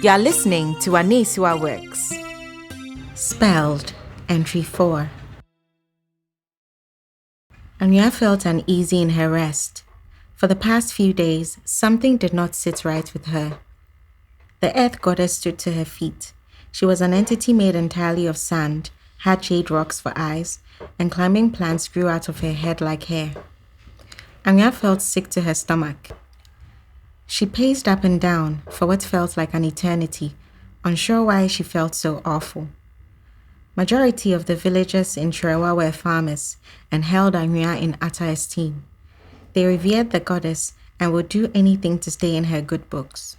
You are listening to Anisua Works. Spelled, Entry 4. Anya felt uneasy in her rest. For the past few days, something did not sit right with her. The earth goddess stood to her feet. She was an entity made entirely of sand, had jade rocks for eyes, and climbing plants grew out of her head like hair. Anya felt sick to her stomach. She paced up and down for what felt like an eternity, unsure why she felt so awful. Majority of the villagers in Chirewa were farmers and held Anya in utter esteem. They revered the goddess and would do anything to stay in her good books.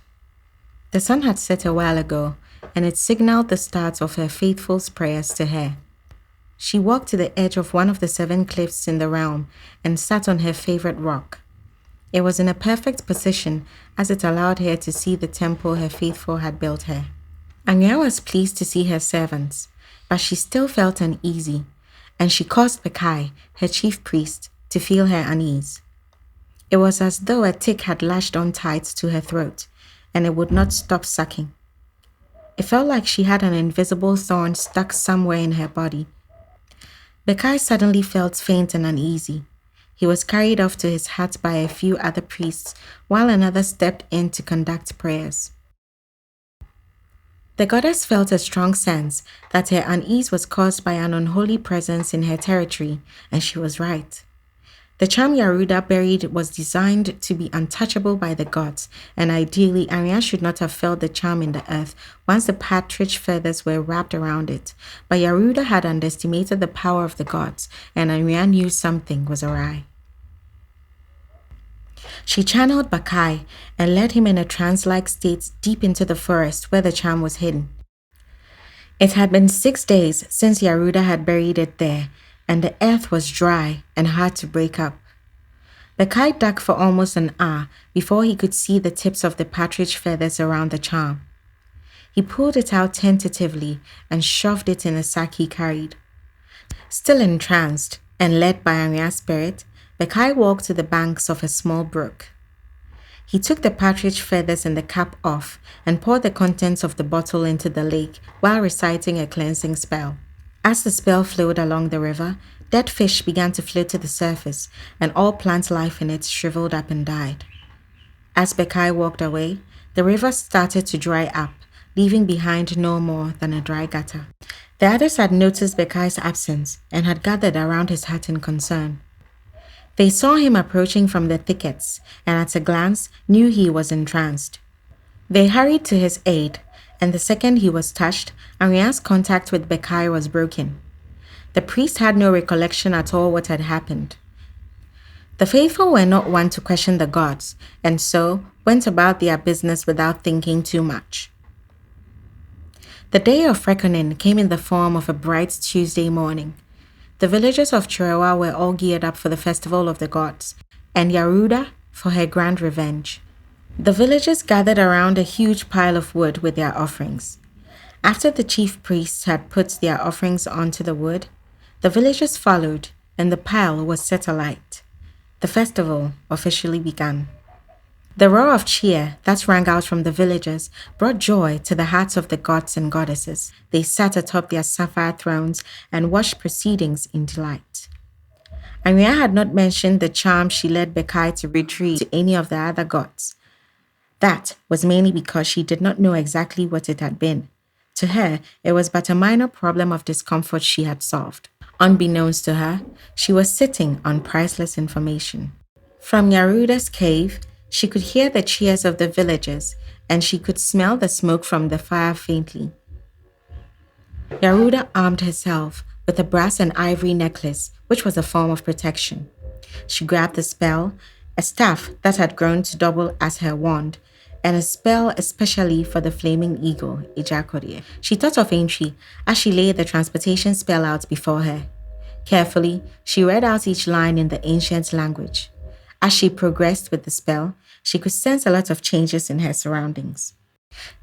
The sun had set a while ago, and it signaled the start of her faithful's prayers to her. She walked to the edge of one of the 7 cliffs in the realm and sat on her favorite rock. It was in a perfect position as it allowed her to see the temple her faithful had built her. Anya was pleased to see her servants, but she still felt uneasy, and she caused Bekai, her chief priest, to feel her unease. It was as though a tick had lashed on tight to her throat, and it would not stop sucking. It felt like she had an invisible thorn stuck somewhere in her body. Bekai suddenly felt faint and uneasy. He was carried off to his hut by a few other priests, while another stepped in to conduct prayers. The goddess felt a strong sense that her unease was caused by an unholy presence in her territory, and she was right. The charm Yaruda buried was designed to be untouchable by the gods, and ideally, Anya should not have felt the charm in the earth once the partridge feathers were wrapped around it. But Yaruda had underestimated the power of the gods, and Anya knew something was awry. She channeled Bekai and led him in a trance-like state deep into the forest where the charm was hidden. It had been 6 days since Yaruda had buried it there, and the earth was dry and hard to break up. Bekai dug for almost an hour before he could see the tips of the partridge feathers around the charm. He pulled it out tentatively and shoved it in a sack he carried. Still entranced and led by Anya's spirit, Bekai walked to the banks of a small brook. He took the partridge feathers and the cap off and poured the contents of the bottle into the lake while reciting a cleansing spell. As the spell flowed along the river, dead fish began to float to the surface, and all plant life in it shriveled up and died. As Bekai walked away, the river started to dry up, leaving behind no more than a dry gutter. The others had noticed Bekai's absence and had gathered around his hut in concern. They saw him approaching from the thickets, and at a glance knew he was entranced. They hurried to his aid, and the second he was touched, Anya's contact with Bekai was broken. The priest had no recollection at all what had happened. The faithful were not one to question the gods, and so went about their business without thinking too much. The day of reckoning came in the form of a bright Tuesday morning. The villagers of Chirewa were all geared up for the festival of the gods, and Yaruda for her grand revenge. The villagers gathered around a huge pile of wood with their offerings. After the chief priests had put their offerings onto the wood, the villagers followed, and the pile was set alight. The festival officially began. The roar of cheer that rang out from the villagers brought joy to the hearts of the gods and goddesses. They sat atop their sapphire thrones and watched proceedings in delight. Anya had not mentioned the charm she led Bekai to retrieve to any of the other gods. That was mainly because she did not know exactly what it had been. To her, it was but a minor problem of discomfort she had solved. Unbeknownst to her, she was sitting on priceless information. From Yaruda's cave, she could hear the cheers of the villagers, and she could smell the smoke from the fire faintly. Yaruda armed herself with a brass and ivory necklace, which was a form of protection. She grabbed the spell, a staff that had grown to double as her wand, and a spell especially for the flaming eagle, Ijakodie. She thought of Aintree as she laid the transportation spell out before her. Carefully, she read out each line in the ancient language. As she progressed with the spell, she could sense a lot of changes in her surroundings.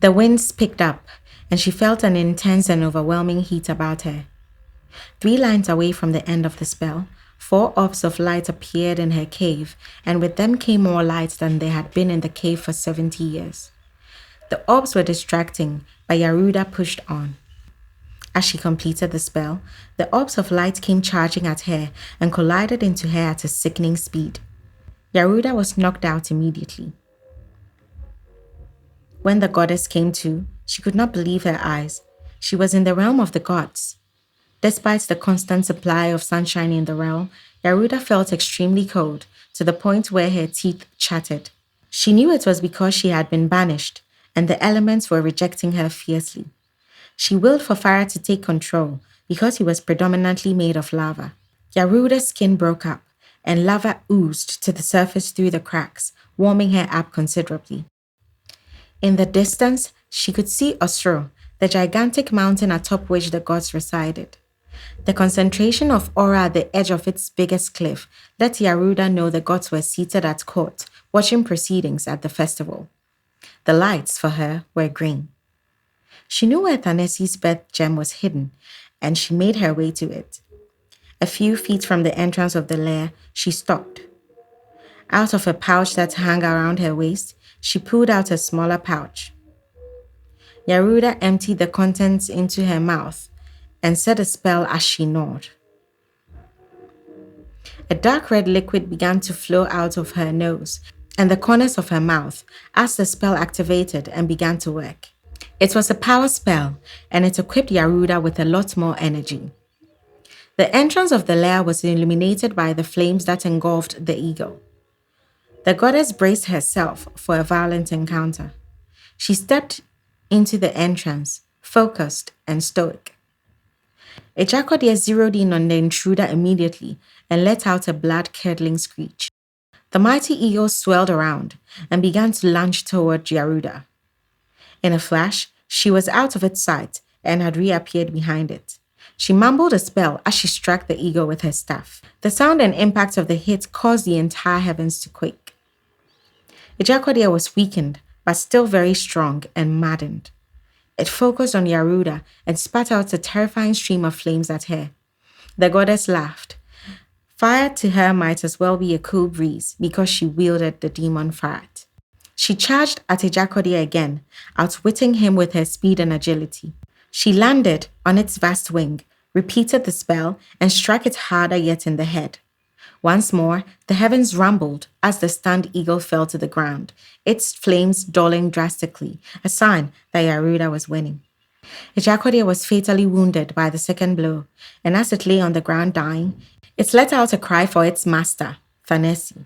The winds picked up, and she felt an intense and overwhelming heat about her. 3 lines away from the end of the spell, 4 orbs of light appeared in her cave, and with them came more light than there had been in the cave for 70 years. The orbs were distracting, but Yaruda pushed on. As she completed the spell, the orbs of light came charging at her and collided into her at a sickening speed. Yaruda was knocked out immediately. When the goddess came to, she could not believe her eyes. She was in the realm of the gods. Despite the constant supply of sunshine in the realm, Yaruda felt extremely cold, to the point where her teeth chattered. She knew it was because she had been banished, and the elements were rejecting her fiercely. She willed for fire to take control, because he was predominantly made of lava. Yaruda's skin broke up, and lava oozed to the surface through the cracks, warming her up considerably. In the distance, she could see Osro, the gigantic mountain atop which the gods resided. The concentration of aura at the edge of its biggest cliff let Yaruda know the gods were seated at court, watching proceedings at the festival. The lights, for her, were green. She knew where Thanesi's birth gem was hidden, and she made her way to it. A few feet from the entrance of the lair, she stopped. Out of a pouch that hung around her waist, she pulled out a smaller pouch. Yaruda emptied the contents into her mouth and said a spell as she gnawed. A dark red liquid began to flow out of her nose and the corners of her mouth as the spell activated and began to work. It was a power spell, and it equipped Yaruda with a lot more energy. The entrance of the lair was illuminated by the flames that engulfed the eagle. The goddess braced herself for a violent encounter. She stepped into the entrance, focused and stoic. Ejakodia zeroed in on the intruder immediately and let out a blood-curdling screech. The mighty eagle swirled around and began to lunge toward Yaruda. In a flash, she was out of its sight and had reappeared behind it. She mumbled a spell as she struck the eagle with her staff. The sound and impact of the hit caused the entire heavens to quake. Ejakodia was weakened, but still very strong and maddened. It focused on Yaruda and spat out a terrifying stream of flames at her. The goddess laughed. Fire to her might as well be a cool breeze because she wielded the demon Farat. She charged at Ejakodia again, outwitting him with her speed and agility. She landed on its vast wing, repeated the spell, and struck it harder yet in the head. Once more, the heavens rumbled as the stunned eagle fell to the ground, its flames dulling drastically, a sign that Yaruda was winning. Ejakodia was fatally wounded by the second blow, and as it lay on the ground dying, it let out a cry for its master, Thanesi.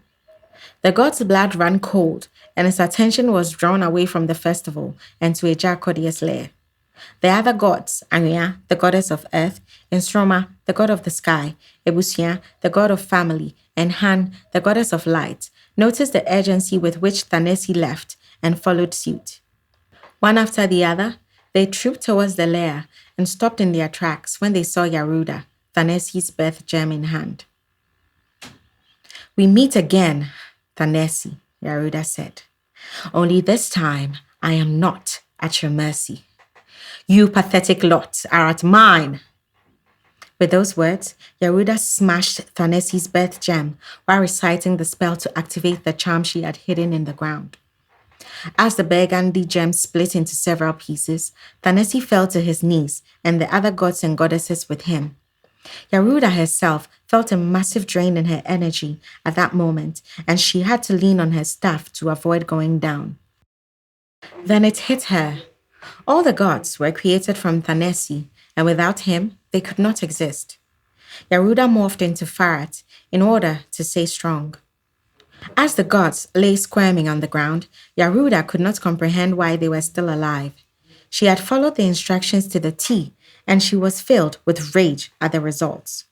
The god's blood ran cold, and his attention was drawn away from the festival and to Ejakodia's lair. The other gods, Anya, the goddess of earth, Instroma, the god of the sky, Ebusia, the god of family, and Han, the goddess of light, noticed the urgency with which Thanesi left and followed suit. One after the other, they trooped towards the lair and stopped in their tracks when they saw Yaruda, Thanesi's birth gem in hand. "We meet again, Thanesi," Yaruda said. "Only this time I am not at your mercy. You pathetic lot are at mine." With those words, Yaruda smashed Thanesi's birth gem while reciting the spell to activate the charm she had hidden in the ground. As the Burgundy gem split into several pieces, Thanesi fell to his knees and the other gods and goddesses with him. Yaruda herself felt a massive drain in her energy at that moment, and she had to lean on her staff to avoid going down. Then it hit her. All the gods were created from Thanesi, and without him, they could not exist. Yaruda morphed into Farat in order to stay strong. As the gods lay squirming on the ground, Yaruda could not comprehend why they were still alive. She had followed the instructions to the T, and she was filled with rage at the results.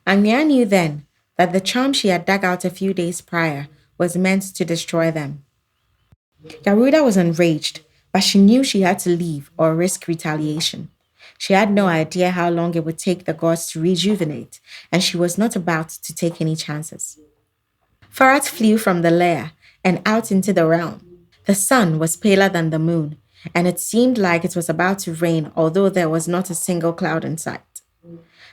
Anya knew then that the charm she had dug out a few days prior was meant to destroy them. Yaruda was enraged, but she knew she had to leave or risk retaliation. She had no idea how long it would take the gods to rejuvenate, and she was not about to take any chances. Farat flew from the lair and out into the realm. The sun was paler than the moon, and it seemed like it was about to rain, although there was not a single cloud in sight.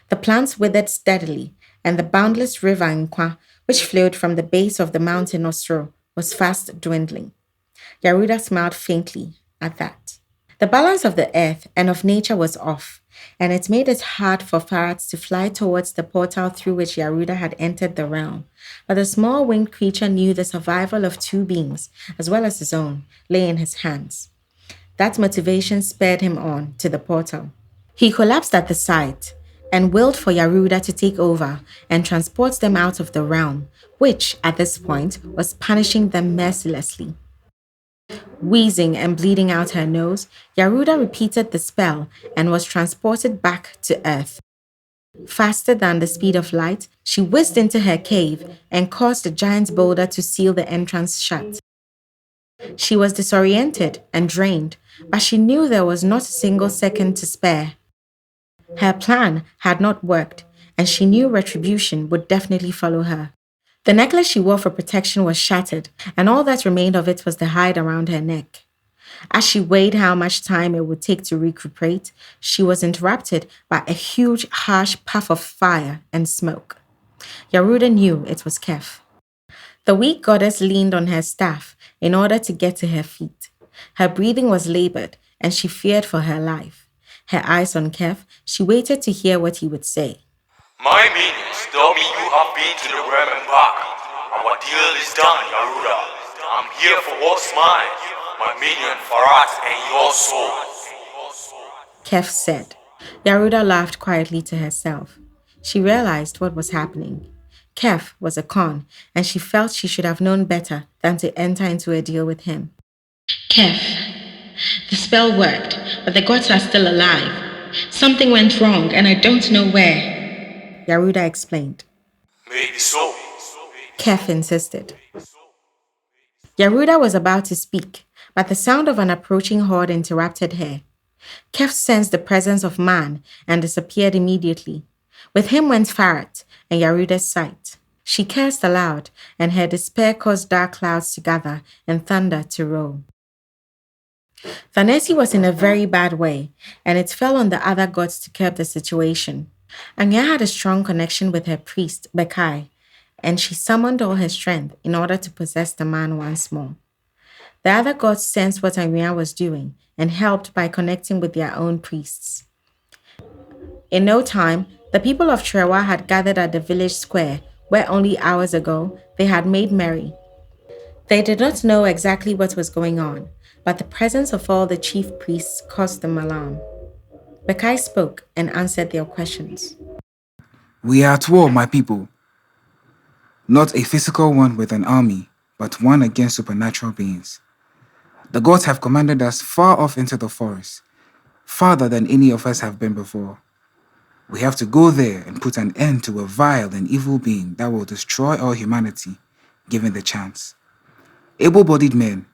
The plants withered steadily, and the boundless river Nkwa, which flowed from the base of the mountain Osro, was fast dwindling. Yaruda smiled faintly. at that. The balance of the earth and of nature was off, and it made it hard for Farad to fly towards the portal through which Yaruda had entered the realm. But the small winged creature knew the survival of two beings, as well as his own, lay in his hands. That motivation spurred him on to the portal. He collapsed at the sight and willed for Yaruda to take over and transport them out of the realm, which, at this point, was punishing them mercilessly. Wheezing and bleeding out her nose, Yaruda repeated the spell and was transported back to Earth. Faster than the speed of light, she whizzed into her cave and caused a giant boulder to seal the entrance shut. She was disoriented and drained, but she knew there was not a single second to spare. Her plan had not worked, and she knew retribution would definitely follow her. The necklace she wore for protection was shattered, and all that remained of it was the hide around her neck. As she weighed how much time it would take to recuperate, she was interrupted by a huge, harsh puff of fire and smoke. Yaruda knew it was Kef. The weak goddess leaned on her staff in order to get to her feet. Her breathing was labored, and she feared for her life. Her eyes on Kef, she waited to hear what he would say. My minions tell me you have been to the realm and back. Our deal is done, Yaruda. I'm here for what's mine, my minion Farad and your soul. Kef said. Yaruda laughed quietly to herself. She realized what was happening. Kef was a con, and she felt she should have known better than to enter into a deal with him. Kef, the spell worked, but the gods are still alive. Something went wrong, and I don't know where, Yaruda explained. Maybe so. Kef insisted. Yaruda was about to speak, but the sound of an approaching horde interrupted her. Kef sensed the presence of man and disappeared immediately. With him went Farad and Yaruda's sight. She cursed aloud, and her despair caused dark clouds to gather and thunder to roll. Vanessa was in a very bad way, and it fell on the other gods to curb the situation. Anya had a strong connection with her priest, Bekai, and she summoned all her strength in order to possess the man once more. The other gods sensed what Anya was doing and helped by connecting with their own priests. In no time, the people of Trewa had gathered at the village square, where only hours ago they had made merry. They did not know exactly what was going on, but the presence of all the chief priests caused them alarm. Bekai spoke and answered their questions. We are at war, my people. Not a physical one with an army, but one against supernatural beings. The gods have commanded us far off into the forest, farther than any of us have been before. We have to go there and put an end to a vile and evil being that will destroy all humanity, given the chance. Able-bodied men,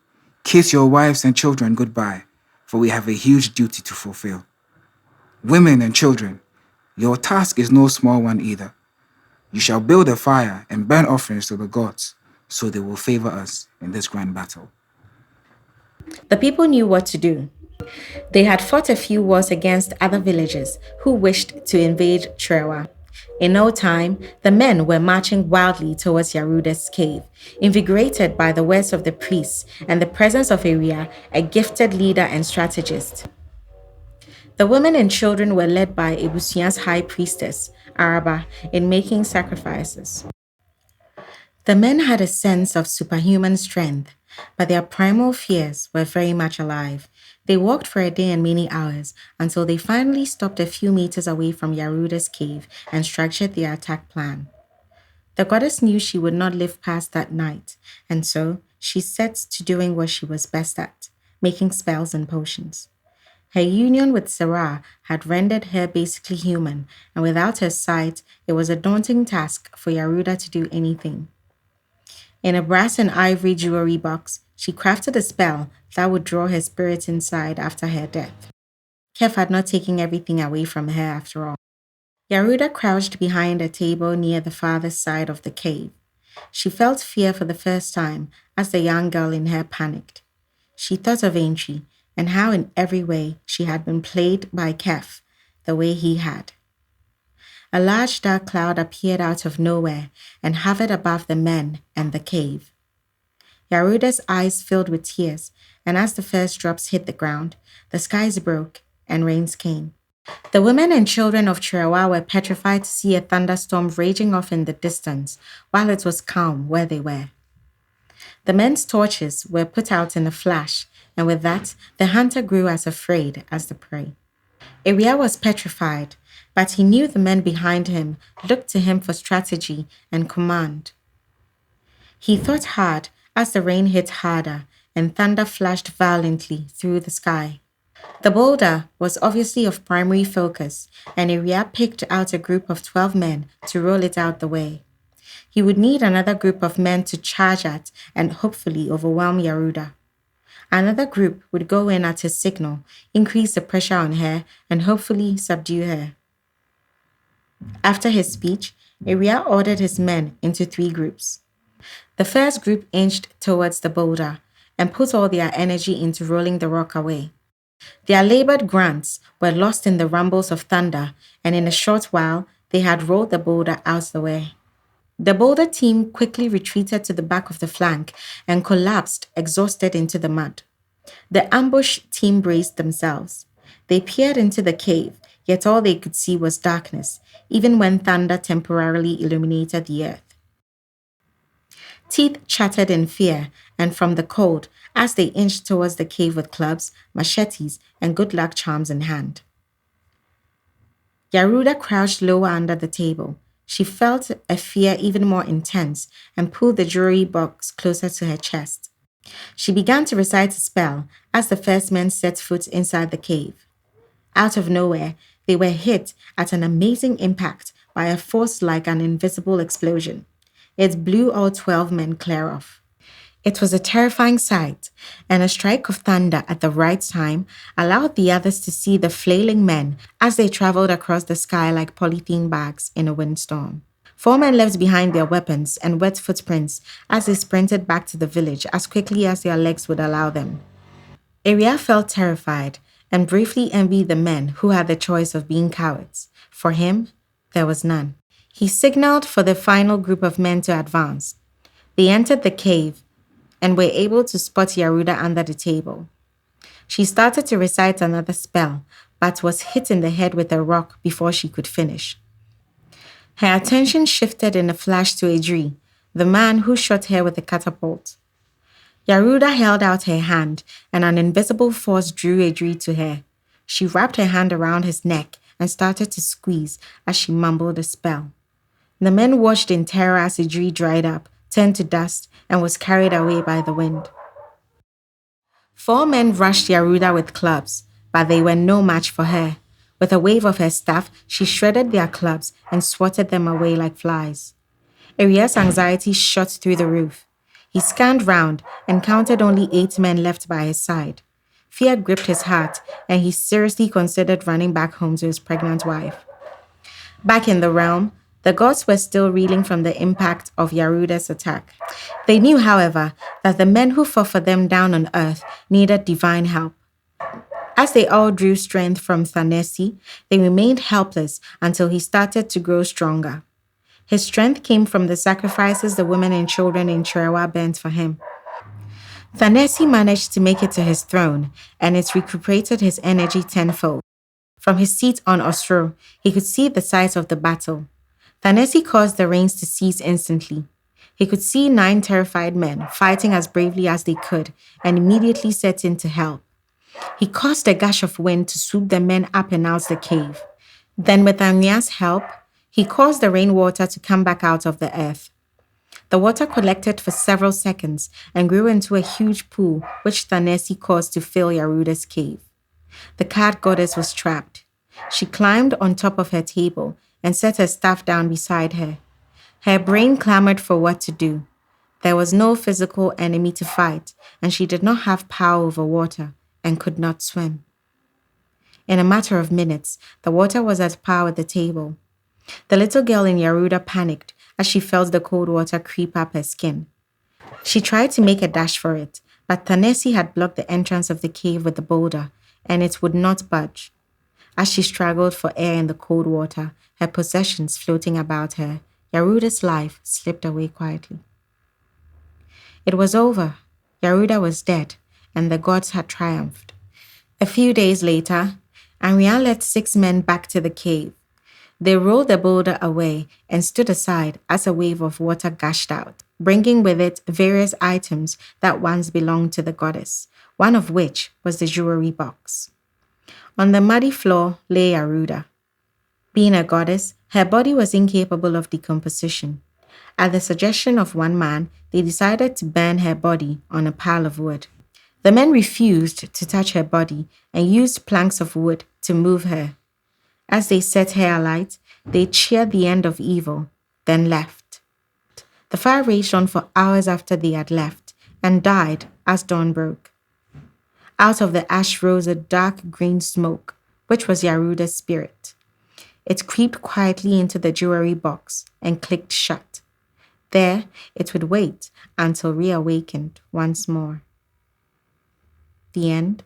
kiss your wives and children goodbye, for we have a huge duty to fulfill. Women and children, your task is no small one either. You shall build a fire and burn offerings to the gods, so they will favor us in this grand battle. The people knew what to do. They had fought a few wars against other villages who wished to invade Trewa. In no time, the men were marching wildly towards Yaruda's cave, invigorated by the words of the priests and the presence of Aria, a gifted leader and strategist. The women and children were led by Ebusian's high priestess, Araba, in making sacrifices. The men had a sense of superhuman strength, but their primal fears were very much alive. They walked for a day and many hours until they finally stopped a few meters away from Yaruda's cave and structured their attack plan. The goddess knew she would not live past that night, and so she set to doing what she was best at, making spells and potions. Her union with Sarah had rendered her basically human, and without her sight, it was a daunting task for Yaruda to do anything. In a brass and ivory jewelry box, she crafted a spell that would draw her spirit inside after her death. Kef had not taken everything away from her after all. Yaruda crouched behind a table near the farthest side of the cave. She felt fear for the first time as the young girl in her panicked. She thought of Aintree and how in every way she had been played by Kef the way he had. A large dark cloud appeared out of nowhere and hovered above the men and the cave. Yaruda's eyes filled with tears and as the first drops hit the ground, the skies broke and rains came. The women and children of Chihuahua were petrified to see a thunderstorm raging off in the distance while it was calm where they were. The men's torches were put out in a flash, and with that, the hunter grew as afraid as the prey. Area was petrified, but he knew the men behind him looked to him for strategy and command. He thought hard as the rain hit harder and thunder flashed violently through the sky. The boulder was obviously of primary focus, and Area picked out a group of 12 men to roll it out the way. He would need another group of men to charge at and hopefully overwhelm Yaruda. Another group would go in at his signal, increase the pressure on her, and hopefully subdue her. After his speech, Area ordered his men into 3 groups. The first group inched towards the boulder and put all their energy into rolling the rock away. Their labored grunts were lost in the rumbles of thunder, and in a short while, they had rolled the boulder out the way. The boulder team quickly retreated to the back of the flank and collapsed, exhausted, into the mud. The ambush team braced themselves. They peered into the cave, yet all they could see was darkness, even when thunder temporarily illuminated the earth. Teeth chattered in fear and from the cold as they inched towards the cave with clubs, machetes, and good luck charms in hand. Yaruda crouched lower under the table. She felt a fear even more intense and pulled the jewelry box closer to her chest. She began to recite a spell as the first men set foot inside the cave. Out of nowhere, they were hit at an amazing impact by a force like an invisible explosion. It blew all 12 men clear off. It was a terrifying sight, and a strike of thunder at the right time allowed the others to see the flailing men as they traveled across the sky like polythene bags in a windstorm. 4 men left behind their weapons and wet footprints as they sprinted back to the village as quickly as their legs would allow them. Area felt terrified and briefly envied the men who had the choice of being cowards. For him, there was none. He signaled for the final group of men to advance. They entered the cave and were able to spot Yaruda under the table. She started to recite another spell, but was hit in the head with a rock before she could finish. Her attention shifted in a flash to Adri, the man who shot her with a catapult. Yaruda held out her hand, and an invisible force drew Adri to her. She wrapped her hand around his neck and started to squeeze as she mumbled a spell. The men watched in terror as Adri dried up, turned to dust, and was carried away by the wind. 4 men rushed Yaruda with clubs, but they were no match for her. With a wave of her staff, she shredded their clubs and swatted them away like flies. Aria's anxiety shot through the roof. He scanned round and counted only 8 men left by his side. Fear gripped his heart, and he seriously considered running back home to his pregnant wife. Back in the realm, the gods were still reeling from the impact of Yaruda's attack. They knew, however, that the men who fought for them down on earth needed divine help. As they all drew strength from Thanesi, they remained helpless until he started to grow stronger. His strength came from the sacrifices the women and children in Chihuahua burnt for him. Thanesi managed to make it to his throne, and it recuperated his energy tenfold. From his seat on Osro, he could see the size of the battle. Thanesi caused the rains to cease instantly. He could see 9 terrified men fighting as bravely as they could and immediately set in to help. He caused a gush of wind to swoop the men up and out the cave. Then, with Anya's help, he caused the rainwater to come back out of the earth. The water collected for several seconds and grew into a huge pool, which Thanesi caused to fill Yaruda's cave. The cat goddess was trapped. She climbed on top of her table and set her staff down beside her. Her brain clamored for what to do. There was no physical enemy to fight, and she did not have power over water and could not swim. In a matter of minutes, the water was at par with the table. The little girl in Yaruda panicked as she felt the cold water creep up her skin. She tried to make a dash for it, but Thanesi had blocked the entrance of the cave with the boulder, and it would not budge. As she struggled for air in the cold water, her possessions floating about her, Yaruda's life slipped away quietly. It was over. Yaruda was dead, and the gods had triumphed. A few days later, Ariane led 6 men back to the cave. They rolled the boulder away and stood aside as a wave of water gushed out, bringing with it various items that once belonged to the goddess, one of which was the jewelry box. On the muddy floor lay Yaruda. Being a goddess, her body was incapable of decomposition. At the suggestion of one man, they decided to burn her body on a pile of wood. The men refused to touch her body and used planks of wood to move her. As they set her alight, they cheered the end of evil, then left. The fire raged on for hours after they had left and died as dawn broke. Out of the ash rose a dark green smoke, which was Yaruda's spirit. It creeped quietly into the jewelry box and clicked shut. There, it would wait until reawakened once more. The end.